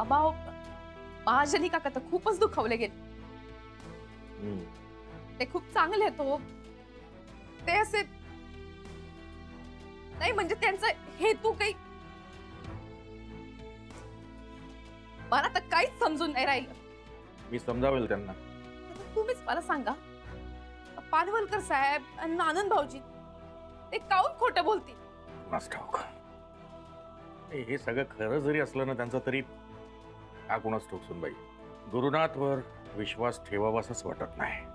बाबा महाजनी काका तर खूपच दुखावले गेले. ते खूप चांगले आहेत हो. ते असे नाही म्हणजे त्यांचा हेतू काही मला तर काहीच समजून नाही राहिलं. मी समजावेल त्यांना. तुम्हीच मला सांगा, पानवलकर साहेब आणि आनंद भाऊजी ते काऊन खोटं बोलतील? कुणास ठाऊक. हे सगळं खरं जरी असलं ना त्यांचं, तरी हा कुणास ठाऊक सुनबाई. गुरुनाथवर विश्वास ठेवावासाच वाटत नाही.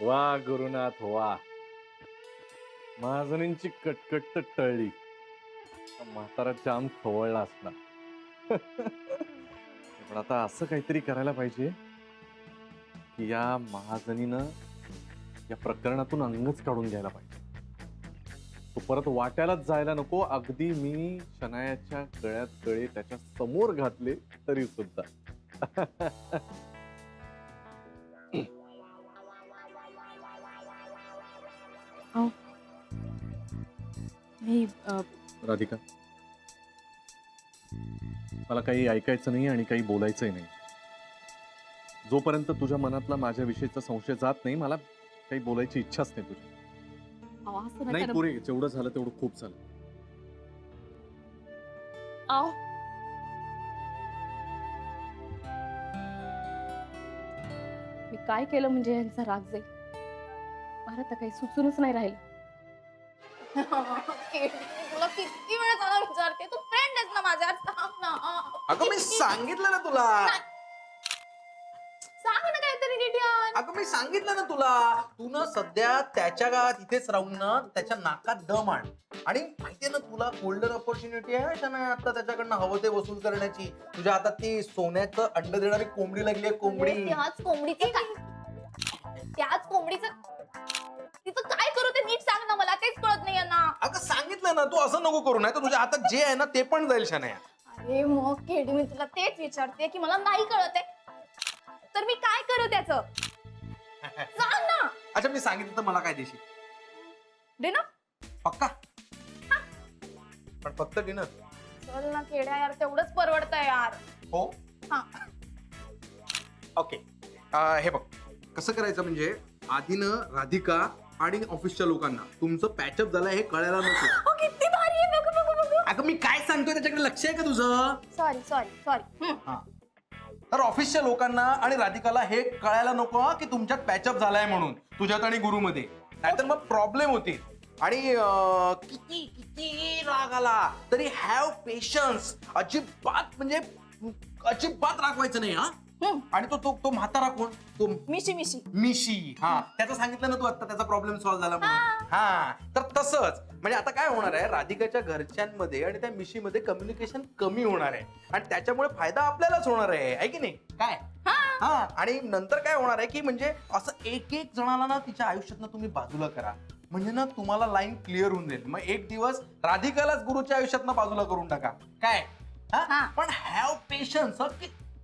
वा गुरुनाथ वा, महाजनींची कटकट तर टळली. म्हातारा जाम खवळला असणार. पण आता असं काहीतरी करायला पाहिजे की या महाजनीनं या प्रकरणातून अंगच काढून घ्यायला पाहिजे. तो परत वाट्यालाच जायला नको. अगदी मी शनायाच्या गळ्यात गळे त्याच्या समोर घातले तरी सुद्धा. मी राधिका, मला काही ऐकायचं नाही आणि काही बोलायचंही नाही. जोपर्यंत तुझ्या मनातला माझ्याविषयीचा संशय जात नाही, मला काही बोलायची इच्छाच नाही तुझी. असं नका नाही ना. पुरे, जेवढं झालं तेवढं खूप झालं. आहो, मी काय केलं म्हणजे यांचा राग जाईल? मला तर काही सुचूनच नाही राहिलं. तुला किती वेळ झाला विचारते, तू फ्रेंड आहेस ना माझ्या, सांग ना. अगं मी सांगितलं ना तुला. सांग ना काहीतरी नीट यार. अगं मी सांगितलं ना तुला. तू ना सध्या त्याच्या गावात इथेच राहून ना त्याच्या नाकात दम आण. आणि माहितीये ना तुला गोल्डन ऑपॉर्च्युनिटी आहे ना आता त्याच्याकडनं हवं ते वसूल करण्याची. तुझ्या हातात ती सोन्याचं अंड देणारी कोंबडी लागली आहे, कोंबडी. त्याच कोंबडीचं काय? त्याच कोंबडीचं तिचं काय करू ते नीट सांग ना, मला तेच कळत नाही ना. अगं सांगितलं ना, तू असं नको करू, नाही तर तुझ्या हातात जे आहे ना ते पण जाईल शनाया. अरे मग केडी, मी तुला तेच विचारते की मला नाही कळत आहे तर मी काय करू त्याचं? सांग ना. अच्छा मी सांगितलं तर मला काय देशील? डिनर? पक्का? पण फक्त डिनर? चल ना केड्या यार, तेवढंच परवडतंय यार. हो. हा. ओके. हे बघ कसं करायचं म्हणजे आधीनं राधिका आणि ऑफिसच्या लोकांना तुमचं पॅचअप झालं हे कळायला नको. किती भारी आहे, बघू बघू बघू. अगं मी काय सांगतोय त्याच्याकडे लक्ष आहे का तुझं? Sorry sorry sorry. हा. तर ऑफिसच्या लोकांना आणि राधिकाला हे कळायला नको की तुमच्यात पॅचअप झालाय म्हणून, तुझ्यात आणि गुरुमध्ये. नाहीतर मग प्रॉब्लेम होतील. आणि किती किती राग आला तरी हॅव पेशन्स. अजिबात म्हणजे अजिबात रागवायचं नाही. हा. आणि तो तो तो म्हातारा कोण? तो मिशी मिशी मिशी. हा, त्याचं सांगितलं ना तू आता, त्याचा प्रॉब्लेम सॉल्व्ह झाला म्हणून. हा, तर तसंच म्हणजे आता काय होणार आहे, राधिकाच्या घरच्यांमध्ये आणि त्या मिशीमध्ये कम्युनिकेशन कमी होणार आहे आणि त्याच्यामुळे फायदा आपल्यालाच होणार आहे की नाही? काय? हा. आणि नंतर काय होणार आहे की म्हणजे असं एक एक जणाला ना तिच्या आयुष्यातनं तुम्ही बाजूला करा, म्हणजे ना तुम्हाला लाईन क्लिअर होऊन जाईल. मग एक दिवस राधिकालाच गुरुच्या आयुष्यातनं बाजूला करून टाका. काय? हा. पण हॅव पेशन्स.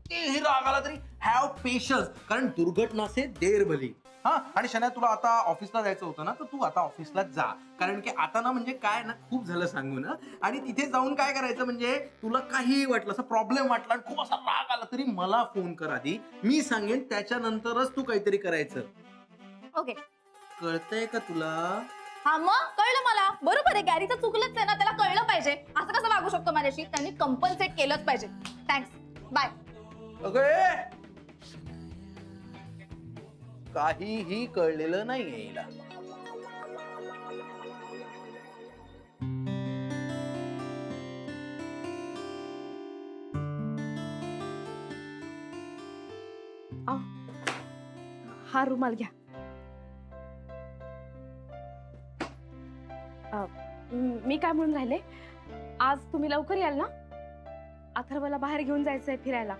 कितीही राग आला तरी हॅव पेशन्स, कारण दुर्घटना से देर भली. हा. आणि शनाया तुला आता ऑफिसला जायचं होतं ना, तर तू आता ऑफिसला जा, कारण की आता ना म्हणजे काय ना खूप झालं सांगू ना. आणि तिथे जाऊन काय करायचं म्हणजे तुला काही वाटलं, असं प्रॉब्लेम वाटला आणि खूप असा राग आला तरी मला फोन कर आधी, मी सांगेन, त्याच्यानंतरच तू काहीतरी करायचं. ओके. कळतंय का तुला? हा मग कळलं मला. बरोबर आहे, गॅरीचं चुकलंच आहे ना, त्याला कळलं पाहिजे. असं कसं वागू शकतो माझ्याशी? त्यांनी कंपल्सेट केलंच पाहिजे. Thanks, bye. ओके. काहीही कळलेलं नाही यायला. हा रुमाल घ्या. मी काय म्हणून राहिले, आज तुम्ही लवकर याल ना? अथर्वला बाहेर घेऊन जायचंय फिरायला.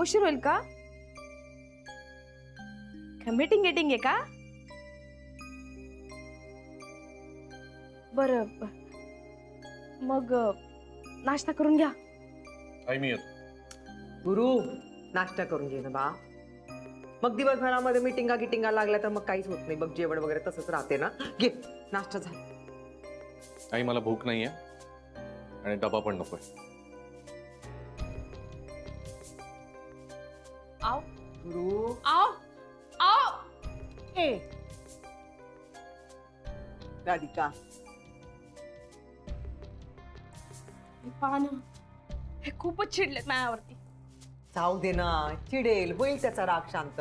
उशीर होईल का? मीटिंग गेटिंग आहे का? बरं मग नाश्ता करून घ्या. आई मी येतो. गुरु नाश्ता करून घे ना बा. मग दिवसभरामध्ये मिटिंगा गिटिंगा लागल्या तर मग काहीच होत नाही. बघ जेवण वगैरे तसंच राहते ना. घे नाश्ता झाला. आई मला भूक नाहीये आणि डबा पण नकोय. आव गुरु आव आव. ए राधिका पाहणं हे खूपच चिडलेत माझ्यावरती. जाऊ दे ना. चिडेल होईल त्याचा राग शांत.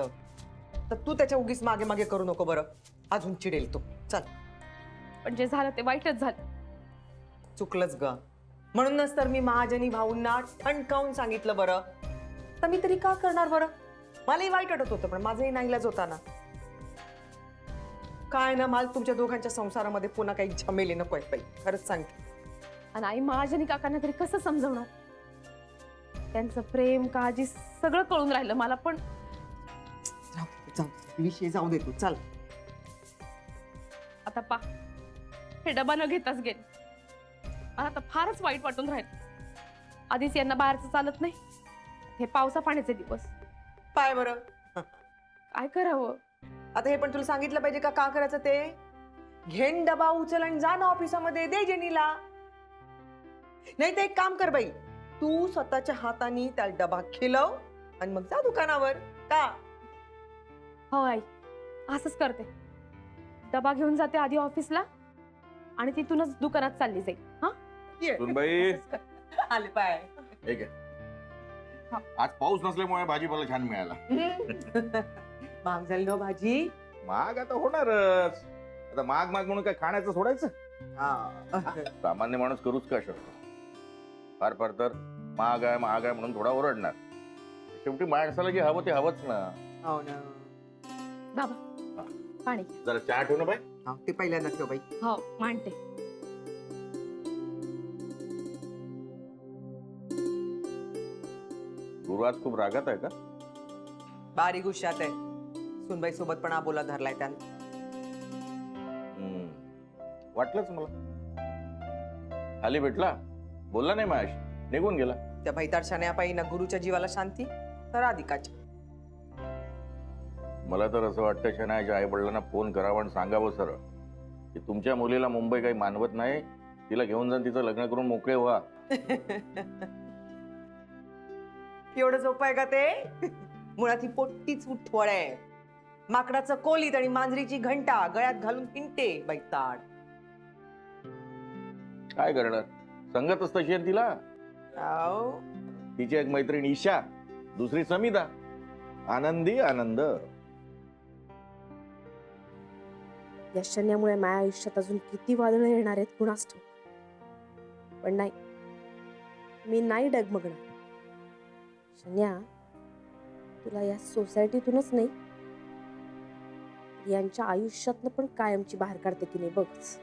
तर तू त्याच्या उगीच मागे मागे करू नको बरं. अजून चिडेल तो. चल पण जे झालं ते वाईटच झालं. चुकलंच ग. म्हणूनच तर मी महाजनी भाऊंना ठणकावून सांगितलं बरं. तर मी तरी का करणार बरं. मलाही वाईट वाटत होतं पण माझाही नाईलाज होता ना. काय ना मला तुमच्या दोघांच्या संसारामध्ये पुन्हा काही झमेले नको आहेत बाई. खरंच सांगते. आणि आई महाजनी काकांना तरी कसं समजवणार. त्यांचं प्रेम काळजी सगळं कळून राहिलं मला. पण जाऊ विषय जाऊ दे तू. चल आता पा हे डबा न घेताच गेले. मला आता फारच वाईट वाटून राहील. आधीच यांना बाहेरचं चालत नाही. हे पावसा पाण्याचे दिवस. पाय बरं. काय करावं. आता हे पण तुला सांगितलं पाहिजे का का करायचं ते. घेन डबा उचल आणि जा ना ऑफिसामध्ये दे जेनीला. नाही तर एक काम कर बाई. तू स्वतःच्या हाताने त्या डबा खिलव आणि मग जा दुकानावर. का हो आई असंच करते. डबा घेऊन जाते आधी ऑफिसला आणि तिथूनच दुकानात चालली जाईल. हा ये. सुनबाई असंच कर. आले पाय. ठीक आहे. आज पाऊस नसल्यामुळे भाजीपाला छान मिळाला. महाग झाली ना भाजी. महाग आता होणारच. आता महाग महाग म्हणून काय खाण्याचं सोडायचं. सामान्य माणूस करूच का शकतो. फार फार तर महाग आहे म्हणून थोडा ओरडणार. शेवटी माणसाला जे हवं ते हवंच ना. हो ना. बाबा पाणी घ्या. जरा चहा ठेव ना बाई. हा, ते पहिल्यांदा ठेव बाई. हो मांडते. गुरु आज खूप रागात आहे का. बारीक गुशात आहे. सुनबाई सोबत पण बोला धरलाय त्यानं. वाटलंच मला. खाली भेटला बोलला नाही माझ्याशी निघून गेला. त्या भैताडशाने पायी ना गुरुच्या जीवाला शांती तर अधिकाच्या. मला तर असं वाटतं शनायाच्या आई वडिलांना फोन करावा आणि सांगावं सरळ की तुमच्या मुलीला मुंबई काही मानवत नाही. तिला घेऊन जाऊन तिचं लग्न करून मोकळे व्हा. एवढं सोपं आहे का ते. मुळात ही पोट्टीच उठवळ आहे. माकडाचं कोलीत आणि मांजरीची घंटा गळ्यात घालून हिंडते बैताड. काय करणार संगतच तशी आहे तिला. आव. तिची एक मैत्रीण ईशा दुसरी समिता. आनंदी आनंद. या शन्यामुळे माझ्या आयुष्यात अजून किती वादळं येणार आहेत कुणास ठाऊक. पण नाही मी नाही डगमगणार. शन्या तुला या सोसायटीतूनच नाही यांच्या आयुष्यातनं पण कायमची बाहेर काढते की नाही बघच.